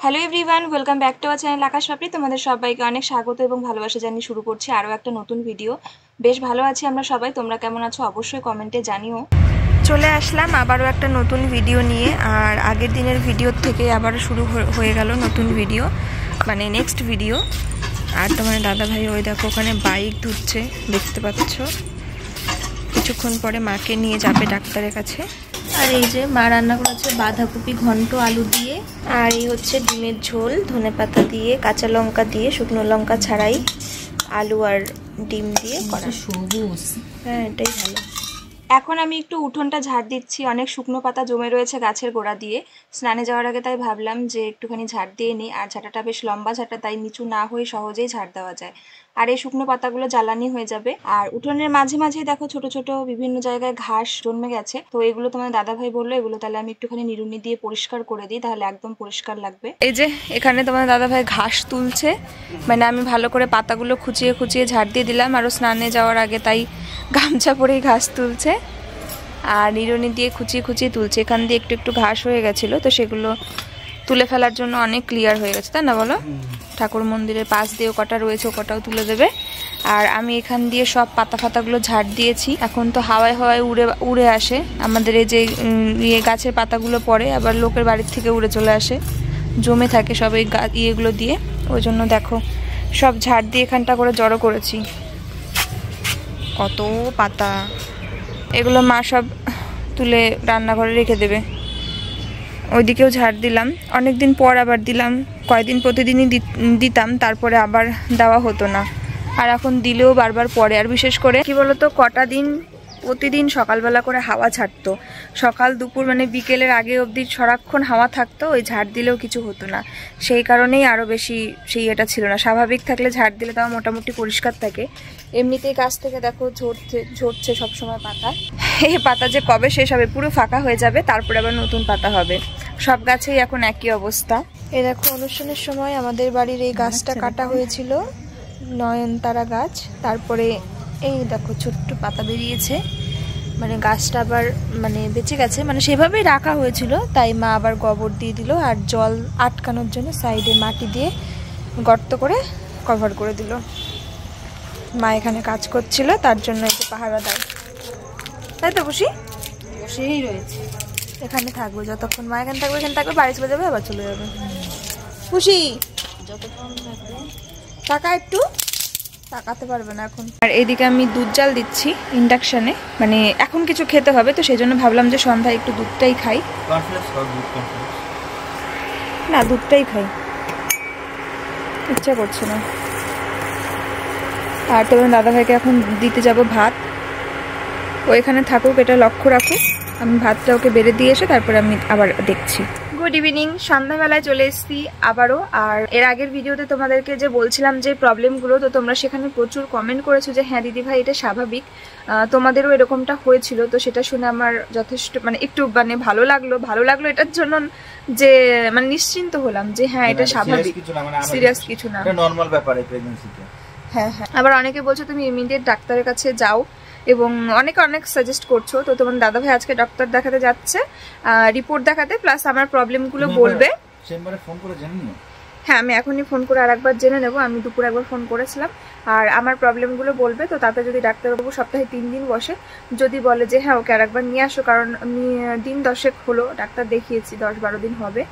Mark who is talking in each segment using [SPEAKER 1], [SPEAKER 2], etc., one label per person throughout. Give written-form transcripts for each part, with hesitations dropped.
[SPEAKER 1] Hello everyone, welcome back to our channel Akash Papri. তোমাদের সবাইকে অনেক স্বাগত এবং ভালোবাসা জানিয়ে শুরু করছি আরও একটা নতুন ভিডিও। বেশ ভালো আছি আমরা সবাই, তোমরা কেমন আছো অবশ্যই কমেন্টে জানিও। চলে আসলাম আবারও একটা নতুন ভিডিও নিয়ে, আর আগের দিনের ভিডিওর থেকে আবারও শুরু হয়ে গেল নতুন ভিডিও, মানে নেক্সট ভিডিও। আর তোমার দাদাভাই ওই দেখো ওখানে বাইক ধুচ্ছে, দেখতে পাচ্ছ। কিছুক্ষণ পরে মাকে নিয়ে যাবে ডাক্তারের কাছে। আর এই যে মা রান্না করেছে বাঁধাকপি ঘন্ট আলু দিয়ে, আর এই হচ্ছে ডিমের ঝোল ধনেপাতা দিয়ে, কাঁচা লঙ্কা দিয়ে, শুকনো লঙ্কা ছাড়াই, আলু আর ডিম দিয়ে করা। সবুজ, হ্যাঁ এটাই ভালো। এখন আমি একটু উঠোনটা ঝাড় দিচ্ছি, অনেক শুকনো পাতা জমে রয়েছে গাছের গোড়া দিয়ে। স্নানে যাওয়ার আগে তাই ভাবলাম যে একটুখানি ঝাড় দিয়ে নিই। আর ঝাঁটাটা বেশ লম্বা ঝাঁটা, তাই নিচু না হয়ে সহজেই ঝাড় দেওয়া যায়। আর এই শুকনো পাতাগুলো জ্বালানি হয়ে যাবে। আর উঠোনের মাঝে মাঝে দেখো ছোট ছোট বিভিন্ন জায়গায় ঘাস জন্মে গেছে, তো এগুলো তোমার দাদাভাই বললো এগুলো তাহলে আমি একটুখানি নিড়ুনি দিয়ে পরিষ্কার করে দিই, তাহলে একদম পরিষ্কার লাগবে। এই যে এখানে তোমার দাদাভাই ঘাস তুলছে, মানে আমি ভালো করে পাতাগুলো খুঁচিয়ে খুঁচিয়ে ঝাড় দিয়ে দিলাম, আরও স্নানে যাওয়ার আগে তাই গামছা পরেই ঘাস তুলছে আর নিড়ুনি দিয়ে খুঁচিয়ে খুঁচিয়ে তুলছে। এখান দিয়ে একটু একটু ঘাস হয়ে গেছিলো, তো সেগুলো তুলে ফেলার জন্য অনেক ক্লিয়ার হয়ে গেছে, তাই না বলো? ঠাকুর মন্দিরের পাশ দিয়ে কটা রয়েছে, ও কটাও তুলে দেবে। আর আমি এখান দিয়ে সব পাতা ফাতাগুলো ঝাড় দিয়েছি। এখন তো হাওয়ায় হাওয়ায় উড়ে আসে আমাদের এই যে গাছের পাতাগুলো পড়ে, আবার লোকের বাড়ির থেকে উড়ে চলে আসে, জমে থাকে সব এই ইয়েগুলো দিয়ে। ওই জন্য দেখো সব ঝাড় দিয়ে এখানটা করে জড়ো করেছি। কত পাতা, এগুলো মা সব তুলে রান্নাঘরে রেখে দেবে। ওইদিকেও ঝাড় দিলাম, অনেকদিন পর আবার দিলাম। কয়েকদিন প্রতিদিনই দিতাম, তারপরে আবার দেওয়া হতো না। আর এখন দিলেও বারবার পরে। আর বিশেষ করে কি বলতো, কটা দিন প্রতিদিন সকালবেলা করে হাওয়া ছাড়তো, সকাল দুপুর মানে বিকেলের আগে অবধি সারাক্ষণ হাওয়া থাকতো, ওই ঝাড় দিলেও কিছু হতো না। সেই কারণেই আরও বেশি সেই এটা ছিল না। স্বাভাবিক থাকলে ঝাড় দিলে তাও মোটামুটি পরিষ্কার থাকে। এমনিতেই গাছ থেকে দেখো ঝরছে সবসময় পাতা। এই পাতা যে কবে শেষ হবে, পুরো ফাঁকা হয়ে যাবে, তারপরে আবার নতুন পাতা হবে। সব গাছেই এখন একই অবস্থা। এই দেখো অনুষ্ঠানের সময় আমাদের বাড়ির এই গাছটা কাটা হয়েছিল, নয়নতারা গাছ। তারপরে এই দেখো ছোট্ট পাতা বেরিয়েছে, মানে গাছটা আবার মানে বেঁচে গেছে, মানে সেভাবেই রাখা হয়েছিল। তাই মা আবার গোবর দিয়ে দিল, আর জল আটকানোর জন্য সাইডে মাটি দিয়ে গর্ত করে কভার করে দিল। মা এখানে কাজ করছিল, তার জন্য এই যে পাহারা দেয়, তাই তো? বসেই রয়েছে, এখানে থাকবো যতক্ষণ মা এখানে থাকবে, এখানে থাকবে, বাড়ি চলে যাবে আবার চলে যাবে। খুশি যতক্ষণ থাকবে। টাকা একটু তাকাতে পারবে না এখন। আর এইদিকে আমি দুধ জাল দিচ্ছি ইন্ডাকশানে, মানে এখন কিছু খেতে হবে, তো সেই জন্য ভাবলাম যে সন্ধ্যায় একটু দুধটাই খাই। না, দুধটাই খাই, ইচ্ছা করছে না। আর তোমার দাদাভাইকে এখন দিতে যাব ভাত। ও এখানে থাকুক, এটা লক্ষ্য রাখুক। আমি ভাতটা ওকে বেড়ে দিয়ে এসে তারপরে আমি আবার দেখছি। গুড ইভিনিং, সন্ধ্যাবেলায় চলে এসেছি আবারও। আর এর আগের ভিডিওতে তোমাদেরকে যে বলছিলাম যে প্রবলেমগুলো, তো তোমরা সেখানে প্রচুর কমেন্ট করেছো যে হ্যাঁ দিদি ভাই এটা স্বাভাবিক, তোমাদেরও এরকমটা হয়েছিল। তো সেটা শুনে আমার যথেষ্ট মানে একটু মানে ভালো লাগলো এটার জন্য, যে মানে নিশ্চিন্ত হলাম যে হ্যাঁ এটা স্বাভাবিক, সিরিয়াস কিছু না, এটা নরমাল ব্যাপার এই প্রেগন্যান্সিতে। হ্যাঁ হ্যাঁ। আবার অনেকে বলছো তুমি ইমিডিয়েট ডাক্তারের কাছে যাও, এবং অনেক সাজেস্ট করছো। তো তোমার দাদাভাই আজকে ডক্টর দেখাতে যাচ্ছে, রিপোর্ট দেখাতে, প্লাস আমার প্রবলেমগুলো বলবে। চেম্বারে ফোন করে জেনে নিও। হ্যাঁ, আমি এখনই ফোন করে আরেকবার জেনে নেবো। আমি দুপুরে একবার ফোন করেছিলাম। আর আমার প্রবলেমগুলো বলবে, তো তাতে যদি ডাক্তারবাবু সপ্তাহে 3 দিন বসে, যদি বলে যে হ্যাঁ ওকে আরেকবার নিয়ে আসো, কারণ আমি দিন 10 হলো ডাক্তার দেখিয়েছি, 10-12 দিন হবে,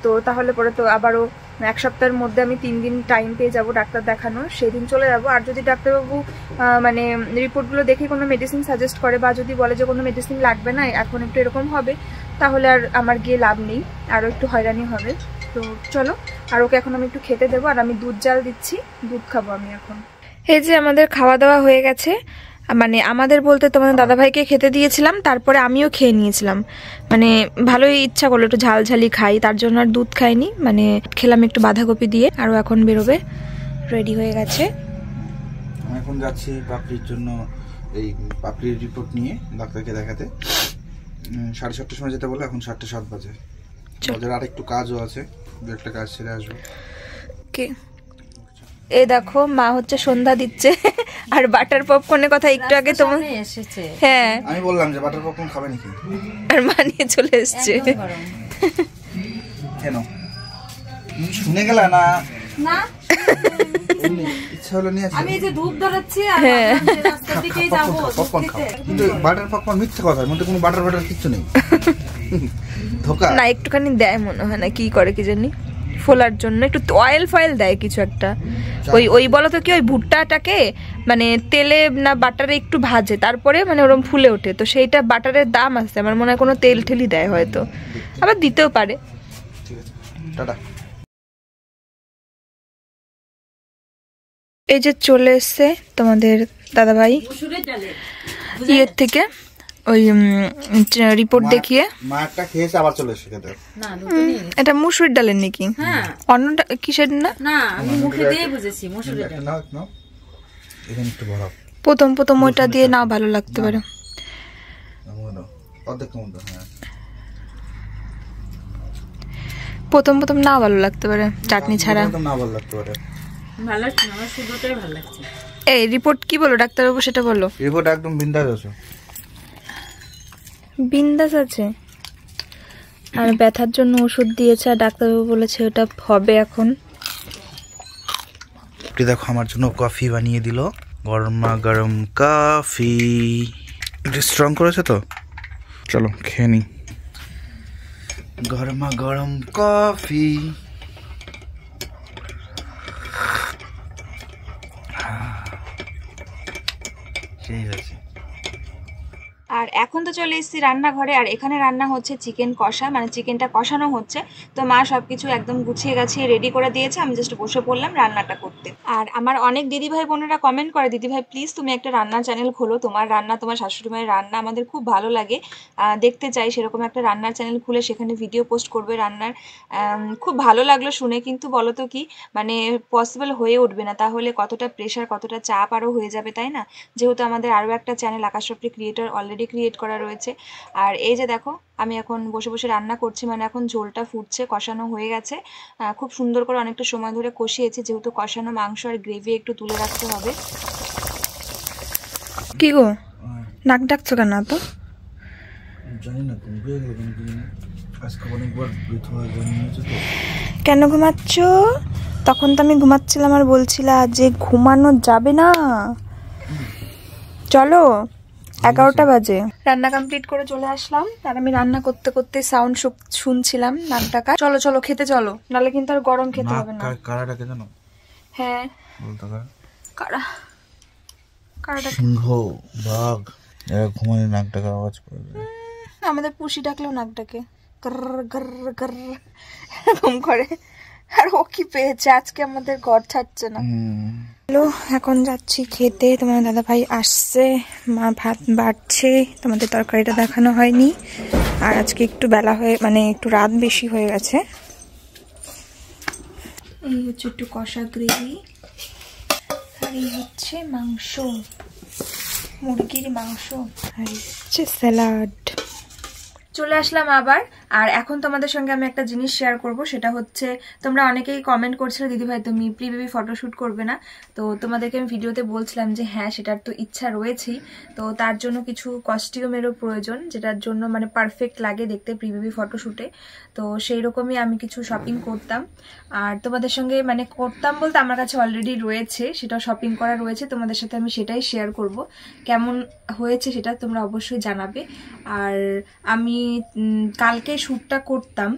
[SPEAKER 1] তো তাহলে পরে তো আবারও 1 সপ্তাহের মধ্যে আমি 3 দিন টাইম পেয়ে যাব ডাক্তার দেখানোর, সেই দিন চলে যাব। আর যদি ডাক্তারবাবু মানে রিপোর্টগুলো দেখে কোনো মেডিসিন সাজেস্ট করে, বা যদি বলে যে কোনো মেডিসিন লাগবে না, এখন একটু এরকম হবে, তাহলে আর আমার গিয়ে লাভ নেই, আরও একটু হয়রানি হবে। তো চলো, আর ওকে এখন আমি একটু খেতে দেবো। আর আমি দুধ জাল দিচ্ছি, দুধ খাবো আমি এখন। এই যে আমাদের খাওয়া দাওয়া হয়ে গেছে, মানে আমাদের বলতে তোমাদের দাদাভাইকে খেতে দিয়েছিলাম, তারপরে আমিও খেয়ে নিয়েছিলাম। মানে ভালোই ইচ্ছা করলো একটু ঝালঝালি খাই, তার জন্য আর দুধ খাইনি, মানে খেলাম একটু বাঁধাকপি দিয়ে। আরও এখন বেরোবে, রেডি হয়ে গেছে।
[SPEAKER 2] আমি এখন যাচ্ছি পাপড়ির জন্য, এই পাপড়ির রিপোর্ট নিয়ে ডাক্তারকে দেখাতে। 7:30টার সময় যেতে বলে, এখন 7:07 বাজে। ওদের আর একটু কাজও আছে, একটা কাজ ছেড়ে আসবো।
[SPEAKER 1] কে এই দেখো মা হচ্ছে সন্ধ্যা দিচ্ছে, আর বাটার পপকর্নের কথা একটু আগে তোমার এসেছে। হ্যাঁ,
[SPEAKER 2] আমি বললাম যে বাটার পপকর্ন খাবে নাকি,
[SPEAKER 1] আর মা নিয়ে চলে এসছে।
[SPEAKER 2] কেন শুনে গেলা না?
[SPEAKER 3] না
[SPEAKER 2] ইচ্ছা হলো নিয়ে আসি।
[SPEAKER 3] আমি এই যে ধূপ ধরাচ্ছি আর রাস্তার দিকেই যাবো
[SPEAKER 2] পপকর্ন খাও। কিন্তু বাটার পপকর্ন মিথ্যে কথা, এর মধ্যে কোনো বাটার কিচ্ছু নেই। ধোকা
[SPEAKER 1] না, একটুখানি দেয় মনে হয়, না কি করে কি জানি, ফোলার জন্য একটু অয়েল ফয়েল দেয় কিছু একটা। ওই বলো তো কি, ওই ভুট্টাটাকে মানে তেলে না বাটারে একটু ভাজে, তারপরে মানে ওরকম ফুলে ওঠে, তো সেইটা বাটারের দাম আছে আমার মনে হয়, কোনো তেল ঠেলি দেয় হয়তো, আবার দিতেও পারে।
[SPEAKER 2] ঠিক আছে, টাটা।
[SPEAKER 1] এই যে চলে এসছে তোমাদের দাদাভাই ইয়ের থেকে, ওই রিপোর্ট দেখিয়ে।
[SPEAKER 2] মাটা খেয়েছে আবার চলে এসে খেতে।
[SPEAKER 1] এটা মুসুর ডালের নাকি? অন্য কিসের? না
[SPEAKER 3] আমি মুখে দিয়ে বুঝেছি মসুর ডাল।
[SPEAKER 2] নাও এখানে একটু ভরাও।
[SPEAKER 1] প্রথম ওইটা দিয়ে নাও, ভালো লাগতে পারে।
[SPEAKER 2] অর্ধেক কমতো। হ্যাঁ,
[SPEAKER 1] প্রথম না ভালো লাগতে পারে চাটনি ছাড়া।
[SPEAKER 2] না ভালো লাগতে পারে।
[SPEAKER 3] ভালো লাগছে না, আমার শুধুটাই ভালো লাগছে।
[SPEAKER 1] এই রিপোর্ট কি বলো ডাক্তারবাবু, সেটা বলো।
[SPEAKER 2] রিপোর্ট একদম বিন্দাস আছে।
[SPEAKER 1] বিন্দাস আছে, আর ব্যথার জন্য ওষুধ দিয়েছে, আর ডাক্তারবাবু বলেছে ওটা হবে এখন।
[SPEAKER 2] দেখো আমার জন্য কফি বানিয়ে দিল, গরমা গরম কফি। একটু স্ট্রং করেছে তো, চলো খেয়ে নি। গরমা গরম কফি। ঠিক আছে।
[SPEAKER 1] আর এখন তো চলে এসেছি রান্নাঘরে, আর এখানে রান্না হচ্ছে চিকেন কষা, মানে চিকেনটা কষানো হচ্ছে। তো মা সবকিছু একদম গুছিয়ে গাছিয়ে রেডি করে দিয়েছে, আমি জাস্ট বসে পড়লাম রান্নাটা করতে। আর আমার অনেক দিদিভাই বোনেরা কমেন্ট করে, দিদিভাই প্লিজ তুমি একটা রান্নার চ্যানেল খোলো, তোমার রান্না, তোমার শাশুড়ি মায়ের রান্না আমাদের খুব ভালো লাগে, দেখতে চাই সেরকম একটা রান্নার চ্যানেল খুলে সেখানে ভিডিও পোস্ট করবে রান্নার। খুব ভালো লাগলো শুনে, কিন্তু বলো তো কি, মানে পসিবল হয়ে উঠবে না, তাহলে কতটা প্রেশার, কতটা চাপ আরও হয়ে যাবে, তাই না? যেহেতু আমাদের আরও একটা চ্যানেল আকাশপ্রিয় ক্রিয়েটর অলরেডি ক্রিয়েট করা রয়েছে। আর এই যে দেখো আমি এখন বসে বসে রান্না করছি, মানে এখন ঝোলটা ফুটছে, কষানো হয়ে গেছে, খুব সুন্দর করে অনেকটা সময় ধরে কষিয়েছি, যেহেতু কষানো মাংস আর গ্রেভি একটু তুলে রাখতে হবে। কি গো নাক ডাকছো কেন? তো
[SPEAKER 2] জানি না আজকে অনেকবার জন্মেছে তো।
[SPEAKER 1] কেন ঘুমাচ্ছ? তখন তো আমি ঘুমাচ্ছিলাম আর বলছিলা যে ঘুমানো যাবে না, চলো 11টা বাজে। রান্না কমপ্লিট করে চলে আসলাম, আর আমি রান্না করতে করতে সাউন্ড শুনছিলাম নাক ডাকা। চলো চলো খেতে চলো, নাহলে কিন্তু আর গরম খেতে হবে না।
[SPEAKER 2] কারাটাকে জানো?
[SPEAKER 1] হ্যাঁ
[SPEAKER 2] বলতো
[SPEAKER 1] কারাটা
[SPEAKER 2] সিংহ, বাঘ, এরা ঘুমালে নাক ডাকা আওয়াজ করে।
[SPEAKER 1] আমাদের পুষি ডাকলেও নাক ডাকে, গর গর গর এরকম করে। আর ও কি পেয়েছে আজকে, আমাদের ঘর ছাড়ছে না। হ্যালো, এখন যাচ্ছি খেতে, তোমার দাদা ভাই আসছে, মা ভাত বাড়ছে, তোমাদের তরকারিটা দেখানো হয়নি, আর আজকে একটু বেলা হয়ে, মানে একটু রাত বেশি হয়ে গেছে। এই হচ্ছে একটু কষা গ্রেভি, আর এই হচ্ছে মাংস, মুরগির মাংস, আর হচ্ছে স্যালাড। চলে আসলাম আবার, আর এখন তোমাদের সঙ্গে আমি একটা জিনিস শেয়ার করব, সেটা হচ্ছে তোমরা অনেকেই কমেন্ট করছিলে দিদিভাই তুমি প্রি বেবি ফটোশ্যুট করবে না, তো তোমাদেরকে আমি ভিডিওতে বলছিলাম যে হ্যাঁ সেটার তো ইচ্ছা রয়েছেই, তো তার জন্য কিছু কস্টিউমেরও প্রয়োজন, যেটার জন্য মানে পারফেক্ট লাগে দেখতে প্রি বেবি ফটোশ্যুটে, তো সেই রকমই আমি কিছু শপিং করতাম, আর তোমাদের সঙ্গে মানে করতাম বলতে আমার কাছে অলরেডি রয়েছে, সেটা শপিং করা রয়েছে, তোমাদের সাথে আমি সেটাই শেয়ার করব, কেমন হয়েছে সেটা তোমরা অবশ্যই জানাবে। আর আমি কালকে শ্যুটটা করতাম,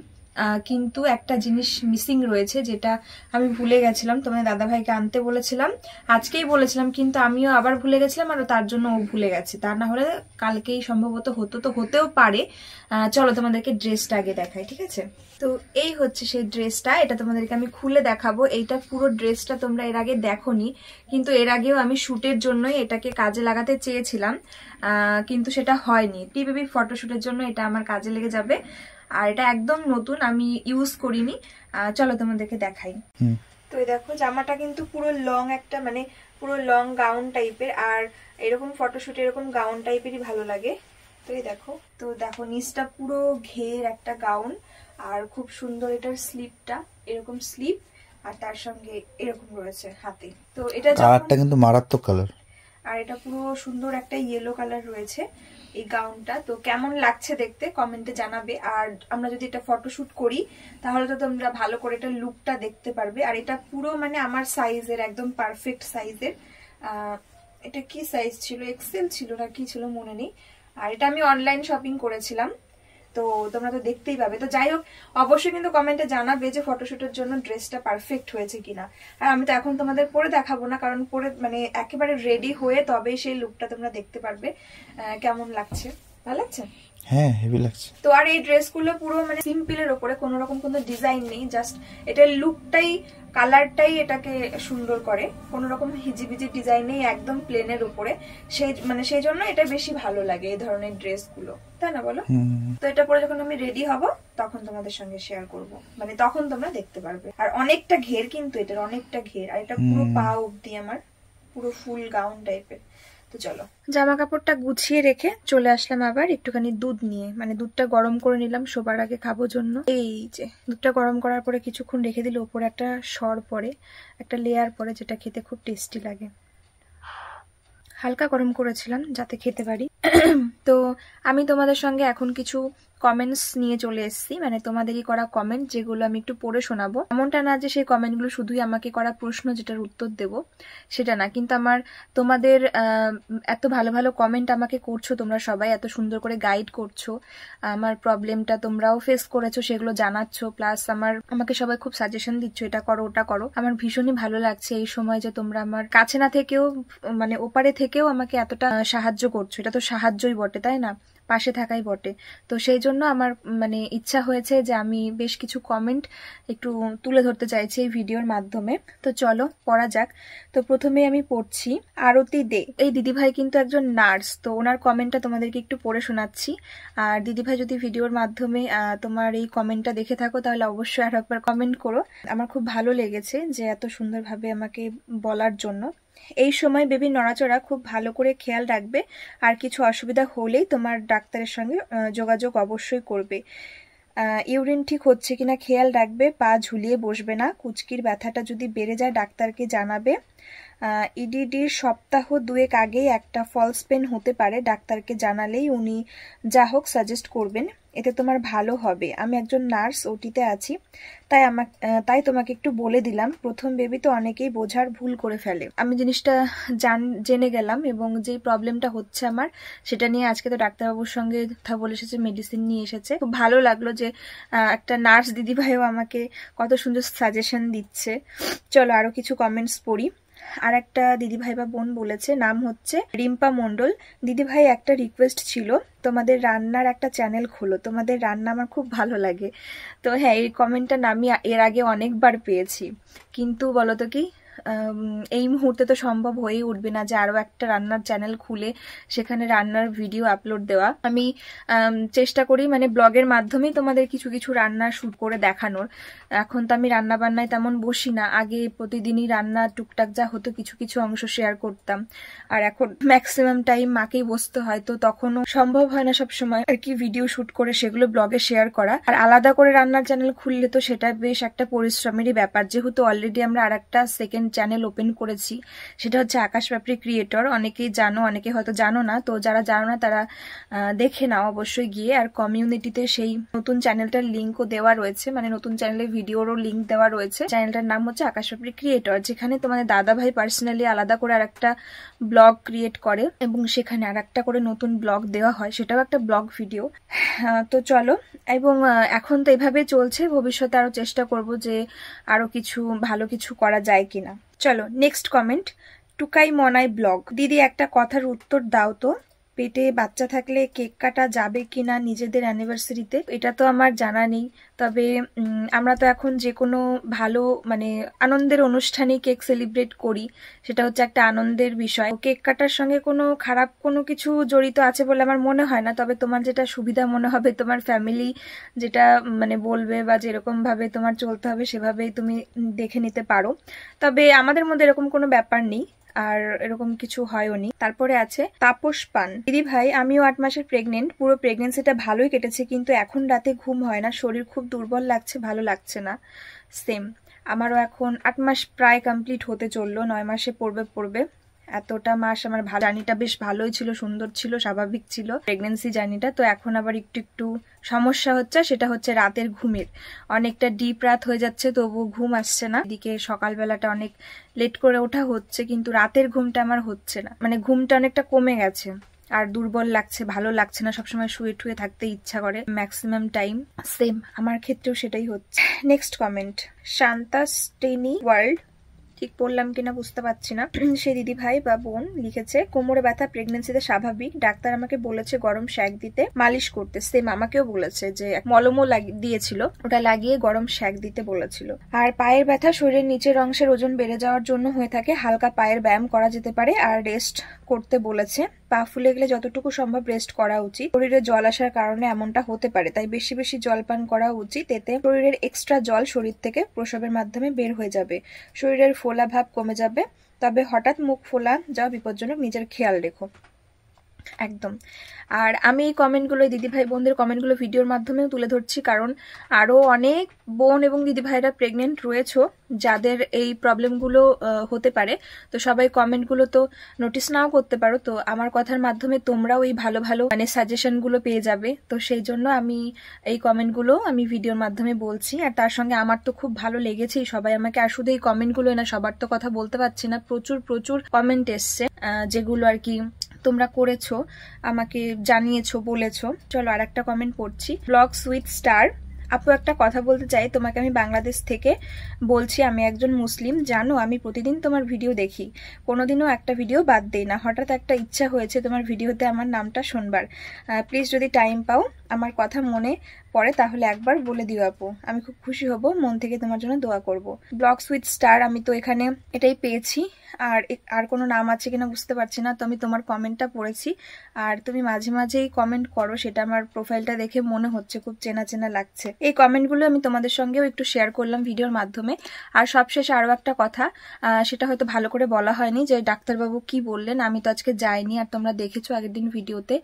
[SPEAKER 1] কিন্তু একটা জিনিস মিসিং রয়েছে, যেটা আমি ভুলে গেছিলাম, তোমাদের দাদাভাইকে আনতে বলেছিলাম, আজকেই বলেছিলাম, কিন্তু আমিও আবার ভুলে গেছিলাম, আর তার জন্য ও ভুলে গেছে, তা না হলে কালকেই সম্ভবত হতো, তো হতেও পারে। চলো তোমাদেরকে ড্রেসটা আগে দেখাই, ঠিক আছে? তো এই হচ্ছে সেই ড্রেসটা, এটা তোমাদেরকে আমি খুলে দেখাবো। এইটা পুরো ড্রেসটা তোমরা এর আগে দেখোনি, কিন্তু এর আগেও আমি শ্যুটের জন্যই এটাকে কাজে লাগাতে চেয়েছিলাম, কিন্তু সেটা হয়নি। প্রি বেবি ফটোশ্যুটের জন্য এটা আমার কাজে লেগে যাবে, আর এটা একদম নতুন, আমি ইউজ করিনি। চলো তোমাদেরকে দেখাই। তো এই দেখো জামাটা কিন্তু পুরো লং একটা, মানে পুরো লং গাউন টাইপের, আর এরকম ফটোশ্যুটে এরকম গাউন টাইপেরই ভালো লাগে। তো এই দেখো, তো দেখো নিচটা পুরো ঘের একটা গাউন, আর খুব সুন্দর এটার স্লিপটা, এরকম স্লিপ, আর তার সঙ্গে এরকম রয়েছে হাতে। তো এটা
[SPEAKER 2] কালারটা কিন্তু মারাত্মক কালার।
[SPEAKER 1] আর এটা পুরো সুন্দর একটা ইয়েলো কালার রয়েছে এই গাউনটা। তো কেমন লাগছে দেখতে কমেন্টে জানাবে। আর আমরা যদি এটা ফটোশুট করি তাহলে তো তোমরা ভালো করে এটা লুকটা দেখতে পারবে। আর এটা পুরো মানে আমার সাইজের, একদম পারফেক্ট সাইজের। এটা কি সাইজ ছিল, এক্সেল ছিল না কি ছিল মনে নেই। আর এটা আমি অনলাইন শপিং করেছিলাম, তো তোমরা তো দেখতেই পাবে। তো যাই হোক, অবশ্যই কিন্তু কমেন্টে জানাবে যে ফটোশুটের জন্য ড্রেসটা পারফেক্ট হয়েছে কিনা। আর আমি তো এখন তোমাদের পরে দেখাবো না, কারণ পরে মানে একেবারে রেডি হয়ে তবেই সেই লুকটা তোমরা দেখতে পারবে কেমন লাগছে। ভালো লাগছে?
[SPEAKER 2] হ্যাঁ, হেভি লাগছে।
[SPEAKER 1] তো আর এই ড্রেসগুলো পুরো মানে সিম্পলের উপরে, কোনো রকম কোনো ডিজাইন নেই, জাস্ট এটার লুকটাই, কালারটাই এটাকে সুন্দর করে। কোনো রকম হিজিবিজি ডিজাইন নেই, একদম প্লেনের উপরে। সেই জন্য এটা বেশি ভালো লাগে এই ধরনের ড্রেসগুলো, তাই না বলো? তো এটা পরে যখন আমি রেডি হব তখন তোমাদের সঙ্গে শেয়ার করব, মানে তখন তোমরা দেখতে পারবে। আর অনেকটা ঘের কিন্তু এটার, অনেকটা ঘের। আর এটা পুরো পা অবধি আমার, পুরো ফুল গাউন টাইপের। তো চলো, জামা কাপড়টা গুছিয়ে রেখে চলে আসলাম আবার একটুখানি দুধ নিয়ে, মানে দুধটা গরম করে নিলাম শোবার আগে খাবো জন্য। এই যে দুধটা গরম করার পরে কিছুক্ষণ রেখে দিলে ওপরে একটা সর পরে, একটা লেয়ার পরে, যেটা খেতে খুব টেস্টি লাগে। হালকা গরম করেছিলাম যাতে খেতে পারি। তো আমি তোমাদের সঙ্গে এখন কিছু কমেন্টস নিয়ে চলে এসেছি, মানে তোমাদেরই করা কমেন্ট, যেগুলো আমি একটু পড়ে শোনাবো। এমনটা না যে সেই কমেন্টগুলো শুধুই আমাকে করা প্রশ্ন যেটার উত্তর দেব, সেটা না। কিন্তু তোমাদের এত ভালো ভালো কমেন্ট আমাকে করছো, তোমরা সবাই এত সুন্দর করে গাইড করছো, আমার প্রবলেমটা তোমরাও ফেস করেছো সেগুলো জানাচ্ছ, প্লাস আমাকে সবাই খুব সাজেশন দিচ্ছ, এটা করো ওটা করো। আমার ভীষণই ভালো লাগছে এই সময় যে তোমরা আমার কাছে না থেকেও, মানে ওপারে থেকেও আমাকে এতটা সাহায্য করছো। এটা তো সাহায্যই বটে, তাই না? পাশে থাকাই বটে। তো সেই জন্য আমার মানে ইচ্ছা হয়েছে যে আমি বেশ কিছু কমেন্ট একটু তুলে ধরতে চাইছি এই ভিডিওর মাধ্যমে। তো চলো পড়া যাক। তো প্রথমে আমি পড়ছি আরতি দে। এই দিদিভাই কিন্তু একজন নার্স, তো ওনার কমেন্টটা তোমাদেরকে একটু পড়ে শোনাচ্ছি। আর দিদিভাই যদি ভিডিওর মাধ্যমে তোমার এই কমেন্টটা দেখে থাকো তাহলে অবশ্যই আর একবার কমেন্ট করো। আমার খুব ভালো লেগেছে যে এত সুন্দরভাবে আমাকে বলার জন্য। এই সময় বেবি নড়াচড়া খুব ভালো করে খেয়াল রাখবে, আর কিছু অসুবিধা হলেই তোমার ডাক্তারের সঙ্গে যোগাযোগ অবশ্যই করবে। ইউরিন ঠিক হচ্ছে কিনা খেয়াল রাখবে, পা ঝুলিয়ে বসবে না, কুচকির ব্যথাটা যদি বেড়ে যায় ডাক্তারকে জানাবে। ইডিডির সপ্তাহ 2 আগেই একটা ফলস পেন হতে পারে, ডাক্তারকে জানালেই উনি যা হোক সাজেস্ট করবেন, এতে তোমার ভালো হবে। আমি একজন নার্স, ওটিতে আছি, তাই তোমাকে একটু বলে দিলাম। প্রথম বেবি তো অনেকেই বোঝার ভুল করে ফেলে। আমি জিনিসটা জেনে গেলাম, এবং যেই প্রবলেমটা হচ্ছে আমার সেটা নিয়ে আজকে তো ডাক্তারবাবুর সঙ্গে কথা বলে এসেছে, মেডিসিন নিয়ে এসেছে। খুব ভালো লাগলো যে একটা নার্স দিদিভাইও আমাকে কত সুন্দর সাজেশন দিচ্ছে। চলো আরো কিছু কমেন্টস পড়ি। আর একটা দিদিভাই বা বোন বলেছে, নাম হচ্ছে রিম্পা মণ্ডল। দিদিভাই একটা রিকোয়েস্ট ছিল, তোমাদের রান্নার একটা চ্যানেল খোলো, তোমাদের রান্না আমার খুব ভালো লাগে। তো হ্যাঁ, এই কমেন্টটা আমি এর আগে অনেকবার পেয়েছি, কিন্তু বলতো কি এই মুহূর্তে তো সম্ভব হয়ে উঠবে না যে আরো একটা রান্নার চ্যানেল খুলে সেখানে রান্নার ভিডিও আপলোড দেওয়া। আমি চেষ্টা করি মানে ব্লগের মাধ্যমেই তোমাদের কিছু কিছু রান্না শুট করে দেখানোর। এখন তো আমি রান্না বান্নায় তেমন বসি না, আগে প্রতিদিনই রান্না টুকটাক যা হতো কিছু কিছু অংশ শেয়ার করতাম, আর এখন ম্যাক্সিমাম টাইম মাকেই বসতে হয়, তো তখনও সম্ভব হয় না সবসময় আর কি ভিডিও শুট করে সেগুলো ব্লগে শেয়ার করা। আর আলাদা করে রান্নার চ্যানেল খুললে তো সেটা বেশ একটা পরিশ্রমেরই ব্যাপার, যেহেতু অলরেডি আমরা আর একটা সেকেন্ড চ্যানেল ওপেন করেছি, সেটা হচ্ছে আকাশ পাপড়ি ক্রিয়েটর। অনেকেই জানো, অনেকে হয়তো জানো না, তো যারা জানো না তারা দেখে নাও অবশ্যই গিয়ে। আর কমিউনিটিতে সেই নতুন চ্যানেলটার লিঙ্কও দেওয়া রয়েছে, মানে নতুন চ্যানেলের ভিডিওরও লিঙ্ক দেওয়া রয়েছে। চ্যানেলটার নাম হচ্ছে আকাশ পাপড়ি ক্রিয়েটর, যেখানে তোমাদের দাদা ভাই পার্সোনালি আলাদা করে আর একটা ব্লগ ক্রিয়েট করে এবং সেখানে আর একটা করে নতুন ব্লগ দেওয়া হয়, সেটাও একটা ব্লগ ভিডিও। তো চলো, এবং এখন তো এভাবে চলছে, ভবিষ্যতে আরো চেষ্টা করব যে আরো কিছু ভালো কিছু করা যায় কিনা। চলো নেক্সট কমেন্ট, টুকাই মনাই ব্লগ। দিদি একটা কথার উত্তর দাও তো, পেটে বাচ্চা থাকলে কেক কাটা যাবে কিনা নিজেদের অ্যানিভার্সারিতে? এটা তো আমার জানা নেই, তবে আমরা তো এখন যে কোনো ভালো মানে আনন্দের অনুষ্ঠানে কেক সেলিব্রেট করি, সেটা হচ্ছে একটা আনন্দের বিষয়। কেক কাটার সঙ্গে কোনো খারাপ কোনো কিছু জড়িত আছে বলে আমার মনে হয় না, তবে তোমার যেটা সুবিধা মনে হবে, তোমার ফ্যামিলি যেটা মানে বলবে বা যেরকম ভাবে তোমার চলতে হবে সেভাবেই তুমি দেখে নিতে পারো। তবে আমাদের মধ্যে এরকম কোনো ব্যাপার নেই, আর এরকম কিছু হয়ওনি। তারপরে আছে তাপস পান। দিদি ভাই, আমিও 8 মাসের প্রেগনেন্ট, পুরো প্রেগনেন্সিটা ভালোই কেটেছে, কিন্তু এখন রাতে ঘুম হয় না, শরীর খুব দুর্বল লাগছে, ভালো লাগছে না। সেম, আমারও এখন 8 মাস প্রায় কমপ্লিট হতে চললো, 9 মাসে পড়বে। এতটা মাস আমার জার্নিটা বেশ ভালোই ছিল, সুন্দর ছিল, স্বাভাবিক ছিল প্রেগনেন্সি জার্নিটা। তো এখন আবার একটু সমস্যা হচ্ছে, সেটা হচ্ছে রাতের ঘুমের। অনেকটা ডিপ রাত হয়ে যাচ্ছে তবু ঘুম আসছে না। এদিকে সকালবেলাটা অনেক লেট করে ওঠা হচ্ছে, কিন্তু রাতের ঘুমটা আমার হচ্ছে না, মানে ঘুমটা অনেকটা কমে গেছে আর দুর্বল লাগছে, ভালো লাগছে না, সবসময় শুয়ে টুয়ে থাকতে ইচ্ছা করে ম্যাক্সিমাম টাইম। সেম আমার ক্ষেত্রেও সেটাই হচ্ছে। নেক্সট কমেন্ট, শান্তা স্টেনি ওয়ার্ল্ড, ঠিক পড়লাম কিনা বুঝতে পারছি না। সেই দিদি ভাই বা বোন লিখেছে, কোমরে ব্যথা প্রেগনেন্সিতে স্বাভাবিক, ডাক্তার আমাকে বলেছে গরম শ্যাক দিতে, মালিশ করতে। সেম আমাকেও বলেছে যে মলমও দিয়েছিল, ওটা লাগিয়ে গরম শ্যাক দিতে বলেছিল। আর পায়ের ব্যথা শরীরের নিচের অংশের ওজন বেড়ে যাওয়ার জন্য হয়ে থাকে, হালকা পায়ের ব্যায়াম করা যেতে পারে আর রেস্ট করতে বলেছে। পা ফুলে গেলে যতটুকু সম্ভব রেস্ট করা উচিত, শরীরে জল আসার কারণে এমনটা হতে পারে, তাই বেশি বেশি জল পান করা উচিত। এতে শরীরের এক্সট্রা জল শরীর থেকে প্রসবের মাধ্যমে বের হয়ে যাবে, শরীরের ফোলা ভাব কমে যাবে। তবে হঠাৎ মুখ ফোলা যাওয়া বিপজ্জনক, নিজের খেয়াল রেখো। একদম। আর আমি এই কমেন্টগুলো, দিদিভাই বোনদের কমেন্টগুলো ভিডিওর মাধ্যমেও তুলে ধরছি, কারণ আরও অনেক বোন এবং দিদিভাইরা প্রেগনেন্ট রয়েছে যাদের এই প্রবলেমগুলো হতে পারে। তো সবাই কমেন্টগুলো তো নোটিস নাও করতে পারো, তো আমার কথার মাধ্যমে তোমরাও এই ভালো ভালো মানে সাজেশনগুলো পেয়ে যাবে। তো সেই জন্য আমি এই কমেন্টগুলো আমি ভিডিওর মাধ্যমে বলছি। আর তার সঙ্গে আমার তো খুব ভালো লেগেছেই, সবাই আমাকে, আর শুধু এই কমেন্টগুলো না, সবার তো কথা বলতে পারছি না, প্রচুর প্রচুর কমেন্ট এসছে যেগুলো আর কি তোমরা করেছো, আমাকে জানিয়েছো, বলেছো। চলো আর একটা কমেন্ট পড়ছি। ব্লগস উইথ স্টার, আপু একটা কথা বলতে চাই তোমাকে, আমি বাংলাদেশ থেকে বলছি, আমি একজন মুসলিম, জানো আমি প্রতিদিন তোমার ভিডিও দেখি, কোনোদিনও একটা ভিডিও বাদ দেই না। হঠাৎ একটা ইচ্ছা হয়েছে তোমার ভিডিওতে আমার নামটা শুনবার, প্লিজ যদি টাইম পাও, আমার কথা মনে পড়ে তাহলে একবার বলে দিও আপু, আমি খুব খুশি হব, মন থেকে তোমার জন্য দোয়া করব। ব্লগস উইথ স্টার, আমি তো এখানে এটাই পেয়েছি, আর কোনো নাম আছে কিনা বুঝতে পারছি না। তো আমি তোমার কমেন্টটা পড়েছি, আর তুমি মাঝে মাঝেই কমেন্ট করো, সেটা আমার প্রোফাইলটা দেখে মনে হচ্ছে খুব চেনা চেনা লাগছে। এই কমেন্টগুলো আমি তোমাদের সঙ্গেও একটু শেয়ার করলাম ভিডিওর মাধ্যমে। আর সবশেষে আরও একটা কথা, সেটা হয়তো ভালো করে বলা হয়নি, যে ডাক্তারবাবু কি বললেন। আমি তো আজকে যাইনি, আর তোমরা দেখেছো আগের দিন ভিডিওতে,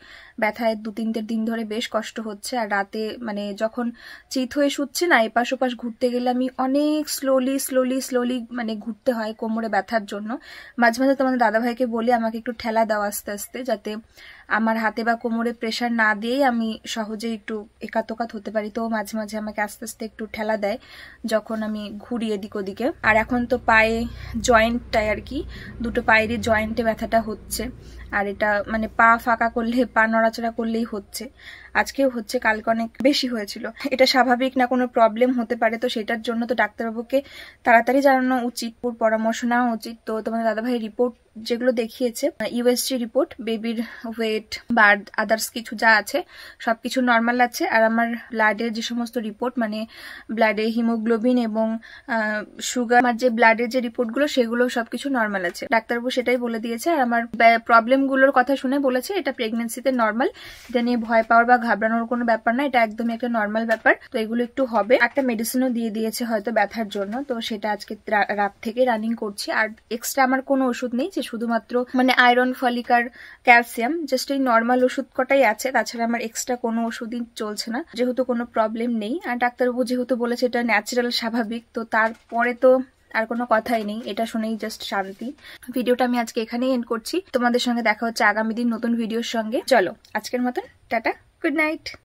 [SPEAKER 1] ব্যথায় 2-3 দিন ধরে বেশ কষ্ট হচ্ছে। আর রাতে মানে যখন চিত হয়ে শুচ্ছে না, এপাশ ওপাশ ঘুরতে গেলে আমি অনেক স্লোলি মানে ঘুরতে হয় কোমরে ব্যথার জন্য। মাঝে মাঝে তোমাদের দাদাভাইকে বলি আমাকে একটু ঠেলা দাও আস্তে আস্তে, যাতে আমার হাতে বা কোমরে প্রেশার না দিয়েই আমি সহজে একটু একাত হতে পারি। তো মাঝে মাঝে আমাকে আস্তে আস্তে একটু ঠেলা দেয় যখন আমি ঘুরি এদিক ওদিকে। আর এখন তো পায়ে জয়েন্টটায় আর কি, দুটো পায়েরই জয়েন্টে ব্যথাটা হচ্ছে, আর এটা মানে পা ফাঁকা করলে, পা নড়াচড়া করলেই হচ্ছে, আজকেও হচ্ছে, কালকে অনেক বেশি হয়েছিল। এটা স্বাভাবিক না, কোনো প্রবলেম হতে পারে, তো সেটার জন্য তো ডাক্তারবাবুকে তাড়াতাড়ি জানানো উচিত, পরামর্শ নেওয়া উচিত। তো তোমাদের দাদাভাই রিপোর্ট যেগুলো দেখিয়েছে, ইউএসজি রিপোর্ট, বেবির ওয়েট বা আদার্স কিছু যা আছে সবকিছু নর্মাল আছে। আর আমার ব্লাডের যে সমস্ত রিপোর্ট, মানে ব্লাডে হিমোগ্লোবিন এবং সুগার, আমার যে ব্লাডের যে রিপোর্টগুলো সেগুলো সবকিছু নর্মাল আছে, ডাক্তারবাবু সেটাই বলে দিয়েছে। আর আমার প্রবলেমগুলোর কথা শুনে বলেছে এটা প্রেগনেন্সিতে নর্মাল, এটা নিয়ে ভয় পাওয়ার বা ঘাবড়ানোর কোনো ব্যাপার না, এটা একদমই একটা নর্মাল ব্যাপার। তো এগুলো একটু হবে, একটা মেডিসিনও দিয়ে দিয়েছে হয়তো ব্যথার জন্য, তো সেটা আজকে রাত থেকে রানিং করছি। আর এক্সট্রা আমার কোনো ওষুধ নেই, যে শুধুমাত্র মানে আয়রন, ফলিক আর ক্যালসিয়াম, জাস্ট এই নর্মাল ওষুধ কটাই আছে, তাছাড়া আমার এক্সট্রা কোনো ওষুধই চলছে না, যেহেতু কোনো প্রবলেম নেই। আর ডাক্তারবাবু যেহেতু বলেছে এটা ন্যাচারাল, স্বাভাবিক, তো তারপরে তো আর কোনো কথাই নেই, এটা শুনেই জাস্ট শান্তি। ভিডিওটা আমি আজকে এখানেই এন্ড করছি, তোমাদের সঙ্গে দেখা হচ্ছে আগামী দিন নতুন ভিডিওর সঙ্গে। চলো আজকের মতন টাটা, গুড নাইট।